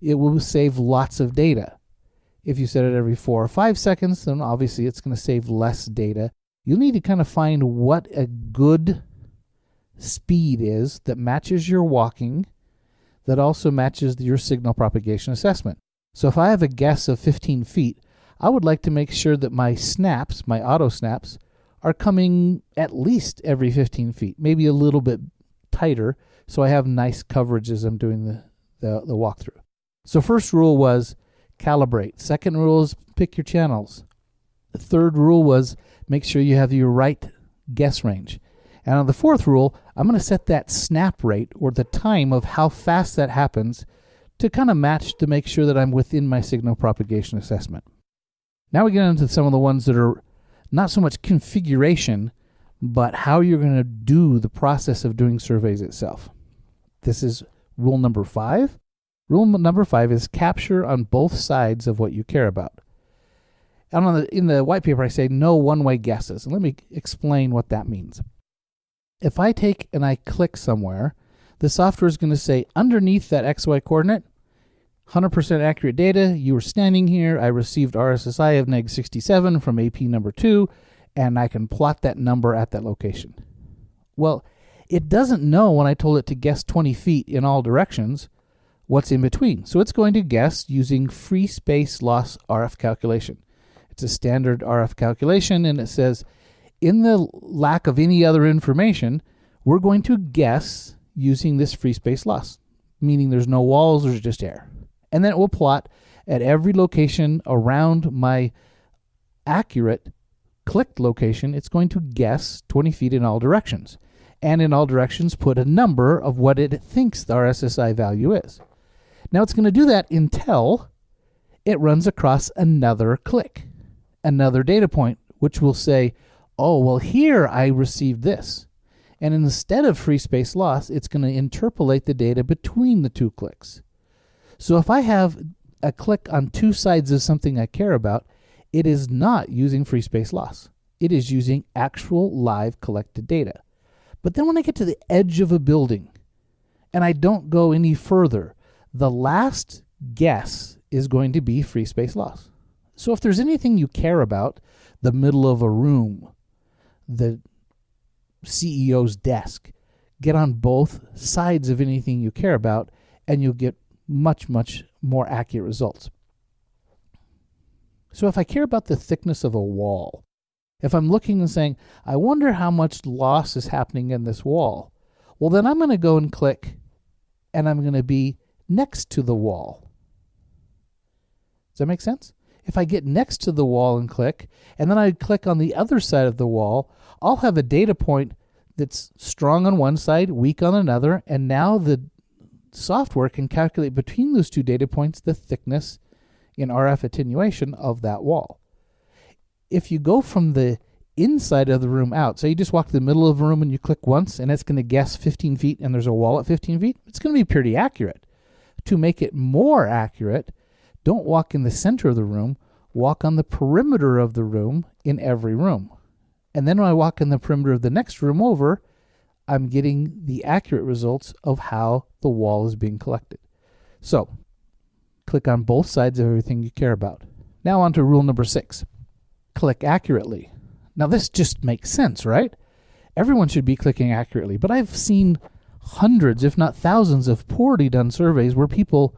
it will save lots of data. If you set it every 4 or 5 seconds, then obviously it's going to save less data. You'll need to kind of find what a good speed is that matches your walking, that also matches your signal propagation assessment. So if I have a guess of 15 feet, I would like to make sure that my snaps, my auto snaps, are coming at least every 15 feet, maybe a little bit tighter, so I have nice coverage as I'm doing the walkthrough. So first rule was calibrate. Second rule is pick your channels. The third rule was make sure you have your right guess range. And on the fourth rule, I'm going to set that snap rate, or the time of how fast that happens, to kind of match to make sure that I'm within my signal propagation assessment. Now we get into some of the ones that are not so much configuration, but how you're going to do the process of doing surveys itself. This is rule number 5. Rule number 5 is capture on both sides of what you care about. And in the white paper, I say no one-way guesses. And let me explain what that means. If I take and I click somewhere, the software is going to say underneath that XY coordinate, 100% accurate data, you were standing here, I received RSSI of -67 from AP number 2, and I can plot that number at that location. Well, It doesn't know when I told it to guess 20 feet in all directions what's in between. So it's going to guess using free space loss RF calculation. It's a standard RF calculation, and it says, in the lack of any other information, we're going to guess using this free space loss, meaning there's no walls, there's just air. And then it will plot at every location around my accurate clicked location. It's going to guess 20 feet in all directions. And in all directions, put a number of what it thinks our SSI value is. Now it's going to do that until it runs across another click, another data point, which will say, oh, well, here I received this. And instead of free space loss, it's going to interpolate the data between the two clicks. So if I have a click on two sides of something I care about, it is not using free space loss. It is using actual live collected data. But then when I get to the edge of a building and I don't go any further, the last guess is going to be free space loss. So if there's anything you care about, the middle of a room, the CEO's desk, get on both sides of anything you care about, and you'll get much, much more accurate results. So if I care about the thickness of a wall, if I'm looking and saying, I wonder how much loss is happening in this wall, well, then I'm going to go and click, and I'm going to be next to the wall. Does that make sense? If I get next to the wall and click, and then I click on the other side of the wall, I'll have a data point that's strong on one side, weak on another, and now the software can calculate between those two data points the thickness in RF attenuation of that wall. If you go from the inside of the room out, so you just walk to the middle of the room and you click once, and it's going to guess 15 feet, and there's a wall at 15 feet, it's going to be pretty accurate. To make it more accurate, don't walk in the center of the room, walk on the perimeter of the room in every room. And then when I walk in the perimeter of the next room over, I'm getting the accurate results of how the wall is being collected. So, click on both sides of everything you care about. Now on to rule number 6. Click accurately. Now this just makes sense, right? Everyone should be clicking accurately, but I've seen hundreds, if not thousands, of poorly done surveys where people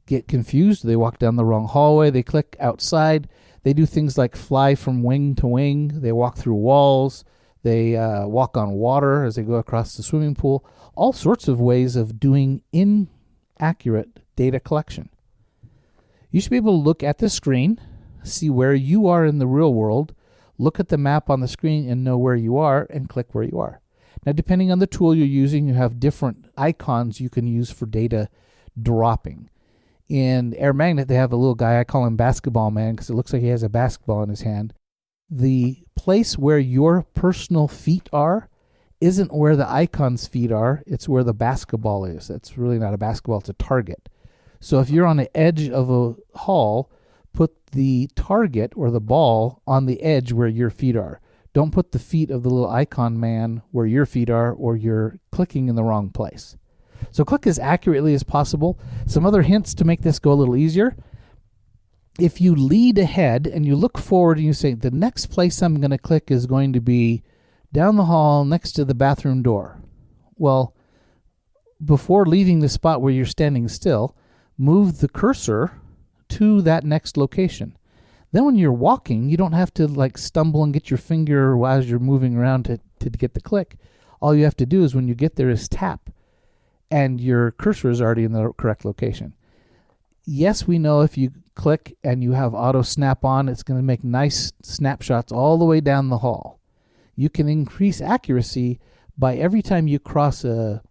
get confused. They walk down the wrong hallway. They click outside. They do things like fly from wing to wing. They walk through walls. They walk on water as they go across the swimming pool. All sorts of ways of doing inaccurate data collection. You should be able to look at the screen, see where you are in the real world, look at the map on the screen and know where you are, and click where you are. Now, depending on the tool you're using, you have different icons you can use for data dropping. In Air Magnet, they have a little guy, I call him Basketball Man because it looks like he has a basketball in his hand. The place where your personal feet are isn't where the icon's feet are, it's where the basketball is. That's really not a basketball, it's a target. So if you're on the edge of a hall, put the target or the ball on the edge where your feet are. Don't put the feet of the little icon man where your feet are, or you're clicking in the wrong place. So click as accurately as possible. Some other hints to make this go a little easier. If you lead ahead and you look forward and you say, the next place I'm going to click is going to be down the hall next to the bathroom door. Well, before leaving the spot where you're standing still, move the cursor to that next location. Then when you're walking, you don't have to like stumble and get your finger as you're moving around to get the click. All you have to do is when you get there is tap, and your cursor is already in the correct location. Yes, we know if you click and you have auto snap on, it's going to make nice snapshots all the way down the hall. You can increase accuracy by every time you cross a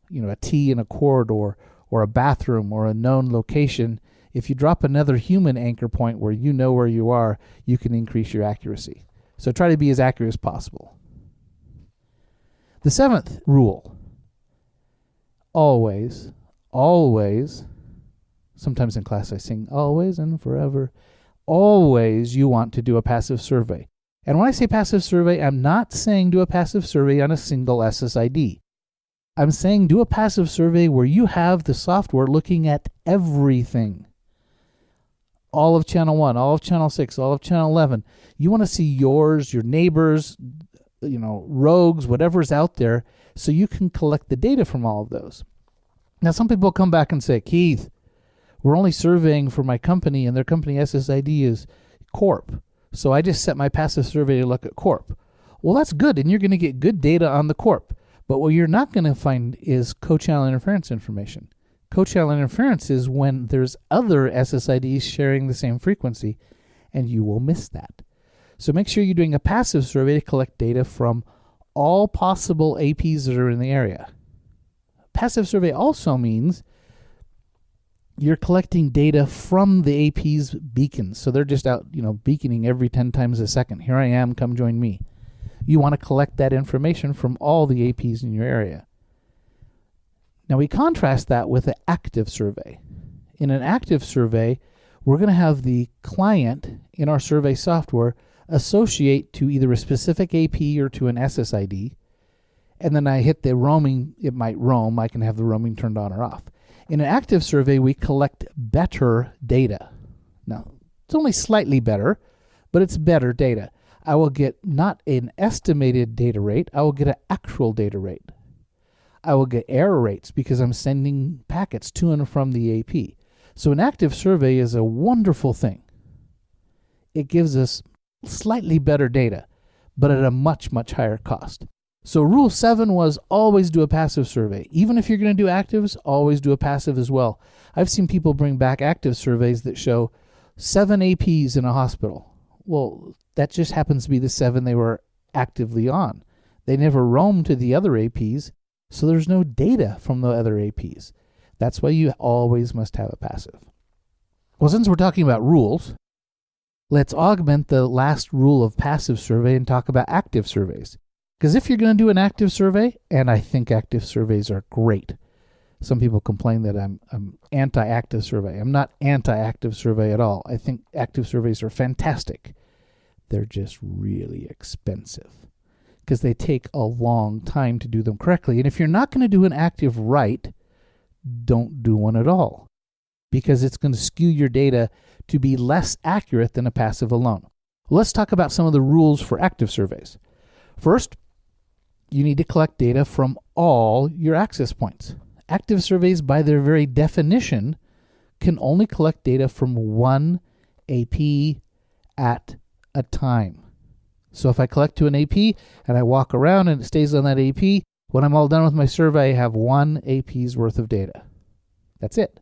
T in a corridor or a bathroom or a known location. If you drop another human anchor point where you know where you are, you can increase your accuracy. So try to be as accurate as possible. The 7th rule. Always, sometimes in class I sing always and forever, always you want to do a passive survey. And when I say passive survey, I'm not saying do a passive survey on a single SSID. I'm saying do a passive survey where you have the software looking at everything. All of channel 1, all of channel 6, all of channel 11. You want to see yours, your neighbors, rogues, whatever's out there, so you can collect the data from all of those. Now, some people come back and say, Keith, we're only surveying for my company, and their company SSID is Corp. So I just set my passive survey to look at Corp. Well, that's good, and you're going to get good data on the Corp. But what you're not going to find is co-channel interference information. Co-channel interference is when there's other SSIDs sharing the same frequency, and you will miss that. So make sure you're doing a passive survey to collect data from all possible APs that are in the area. Passive survey also means you're collecting data from the AP's beacons. So they're just out, beaconing every 10 times a second. Here I am, come join me. You want to collect that information from all the APs in your area. Now we contrast that with an active survey. In an active survey, we're going to have the client in our survey software associate to either a specific AP or to an SSID, and then I hit the roaming, it might roam, I can have the roaming turned on or off. In an active survey, we collect better data. Now, it's only slightly better, but it's better data. I will get not an estimated data rate, I will get an actual data rate. I will get error rates because I'm sending packets to and from the AP. So an active survey is a wonderful thing. It gives us slightly better data, but at a much, much higher cost. So rule 7 was always do a passive survey. Even if you're going to do actives, always do a passive as well. I've seen people bring back active surveys that show 7 APs in a hospital. Well, that just happens to be the 7 they were actively on. They never roamed to the other APs, so there's no data from the other APs. That's why you always must have a passive. Well, since we're talking about rules, let's augment the last rule of passive survey and talk about active surveys. Because if you're going to do an active survey, and I think active surveys are great. Some people complain that I'm anti-active survey. I'm not anti-active survey at all. I think active surveys are fantastic. They're just really expensive because they take a long time to do them correctly. And if you're not going to do an active right, don't do one at all, because it's going to skew your data to be less accurate than a passive alone. Let's talk about some of the rules for active surveys. First, you need to collect data from all your access points. Active surveys, by their very definition, can only collect data from one AP at a time. So if I collect to an AP and I walk around and it stays on that AP, when I'm all done with my survey, I have one AP's worth of data. That's it.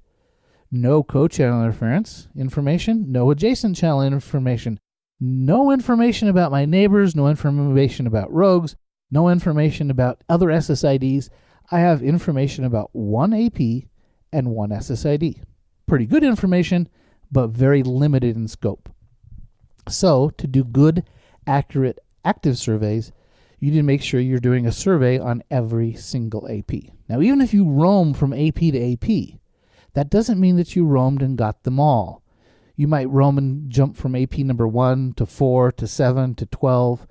No co-channel interference information, no adjacent channel information, no information about my neighbors, no information about rogues, no information about other SSIDs. I have information about one AP and one SSID. Pretty good information, but very limited in scope. So to do good, accurate, active surveys, you need to make sure you're doing a survey on every single AP. Now, even if you roam from AP to AP, that doesn't mean that you roamed and got them all. You might roam and jump from AP number 1 to 4 to 7 to 12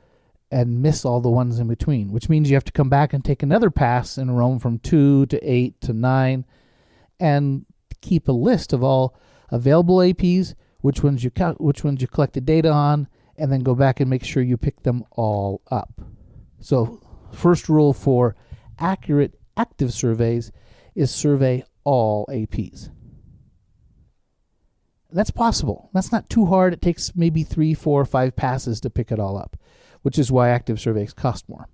and miss all the ones in between, which means you have to come back and take another pass and roam from 2 to 8 to 9 and keep a list of all available APs, which ones you collected data on, and then go back and make sure you pick them all up. So first rule for accurate active surveys is survey all APs. That's possible. That's not too hard. It takes maybe 3, 4, 5 passes to pick it all up, which is why active surveys cost more.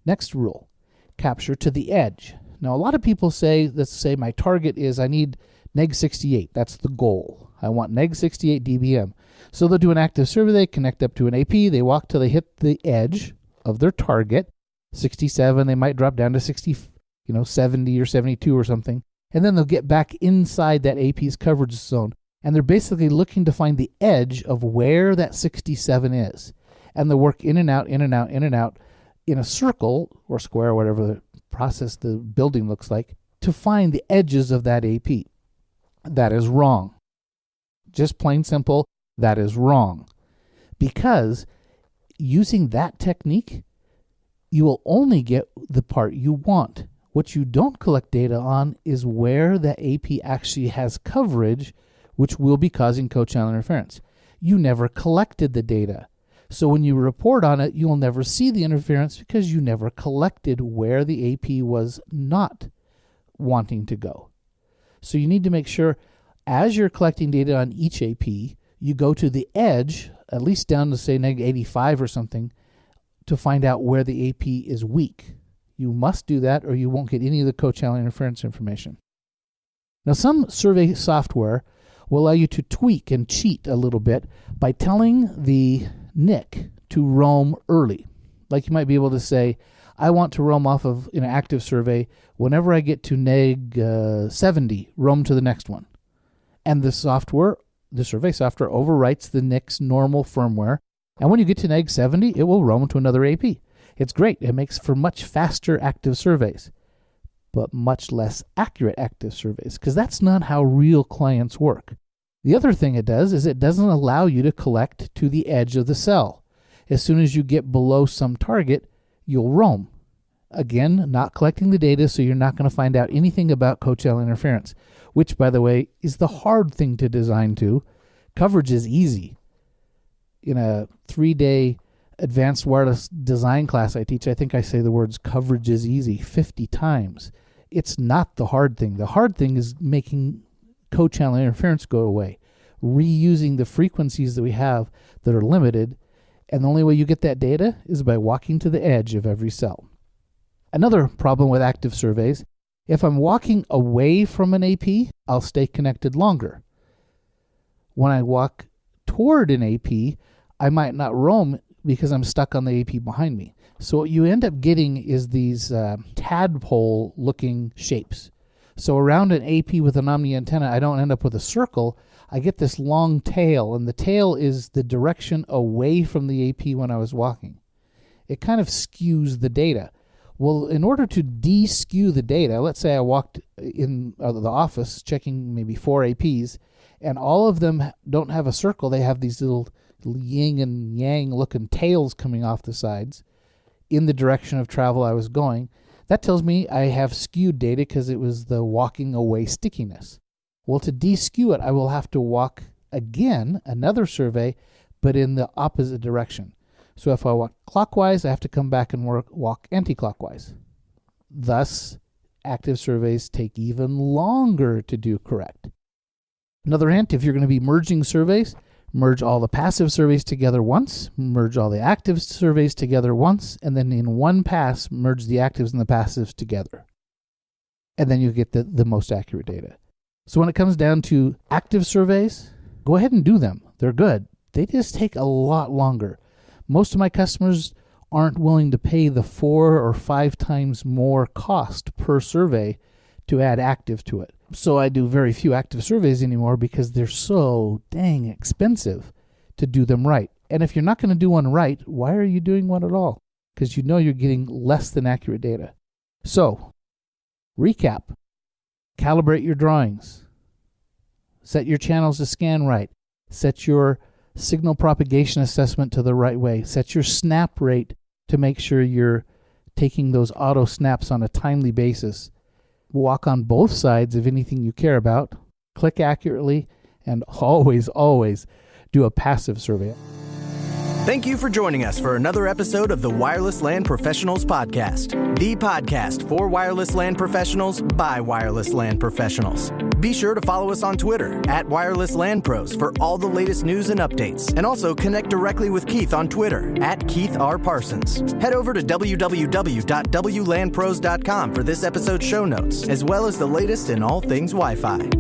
Next rule, capture to the edge. Now, a lot of people say, let's say my target is I need neg 68. That's the goal. I want neg 68 dBm. So they'll do an active survey, they connect up to an AP, they walk till they hit the edge of their target, 67, they might drop down to 60, 70 or 72 or something, and then they'll get back inside that AP's coverage zone, and they're basically looking to find the edge of where that 67 is, and they'll work in and out, in and out, in and out, in a circle or square, whatever the process the building looks like, to find the edges of that AP. That is wrong. Just plain simple, that is wrong. Because using that technique, you will only get the part you want. What you don't collect data on is where the AP actually has coverage, which will be causing co-channel interference. You never collected the data. So when you report on it, you'll never see the interference because you never collected where the AP was not wanting to go. So you need to make sure as you're collecting data on each AP, you go to the edge, at least down to say -85 or something, to find out where the AP is weak. You must do that or you won't get any of the co-channel interference information. Now, some survey software will allow you to tweak and cheat a little bit by telling the NIC to roam early. Like you might be able to say, I want to roam off of an active survey. Whenever I get to neg 70, roam to the next one. And the survey software overwrites the NIC's normal firmware. And when you get to neg 70, it will roam to another AP. It's great. It makes for much faster active surveys, but much less accurate active surveys, because that's not how real clients work. The other thing it does is it doesn't allow you to collect to the edge of the cell. As soon as you get below some target, you'll roam. Again, not collecting the data, so you're not going to find out anything about co-channel interference, which, by the way, is the hard thing to design to. Coverage is easy. In a 3-day advanced wireless design class I teach, I think I say the words coverage is easy 50 times. It's not the hard thing. The hard thing is making co-channel interference go away, reusing the frequencies that we have that are limited, and the only way you get that data is by walking to the edge of every cell. Another problem with active surveys, if I'm walking away from an AP, I'll stay connected longer. When I walk toward an AP, I might not roam because I'm stuck on the AP behind me. So what you end up getting is these tadpole-looking shapes. So around an AP with an omni antenna, I don't end up with a circle. I get this long tail, and the tail is the direction away from the AP when I was walking. It kind of skews the data. Well, in order to de-skew the data, let's say I walked in the office checking maybe 4 APs, and all of them don't have a circle. They have these little yin and yang looking tails coming off the sides in the direction of travel I was going. That tells me I have skewed data because it was the walking away stickiness. Well, to de-skew it, I will have to walk again, another survey, but in the opposite direction. So if I walk clockwise, I have to come back and walk anti-clockwise. Thus, active surveys take even longer to do correct. Another hint, if you're going to be merging surveys, merge all the passive surveys together once, merge all the active surveys together once, and then in one pass, merge the actives and the passives together. And then you get the most accurate data. So when it comes down to active surveys, go ahead and do them. They're good. They just take a lot longer. Most of my customers aren't willing to pay the 4 or 5 times more cost per survey to add active to it. So I do very few active surveys anymore because they're so dang expensive to do them right. And if you're not going to do one right, why are you doing one at all? Because you know you're getting less than accurate data. So, recap. Calibrate your drawings. Set your channels to scan right. Set your signal propagation assessment to the right way. Set your snap rate to make sure you're taking those auto snaps on a timely basis. Walk on both sides of anything you care about. Click accurately, and always, always do a passive survey.
Thank you for joining us for another episode of the Wireless LAN Professionals Podcast, the podcast for wireless LAN professionals by wireless LAN professionals. Be sure to follow us on Twitter at Wireless LAN Pros for all the latest news and updates, and also connect directly with Keith on Twitter at Keith R. Parsons. Head over to www.wlanpros.com for this episode's show notes, as well as the latest in all things Wi-Fi.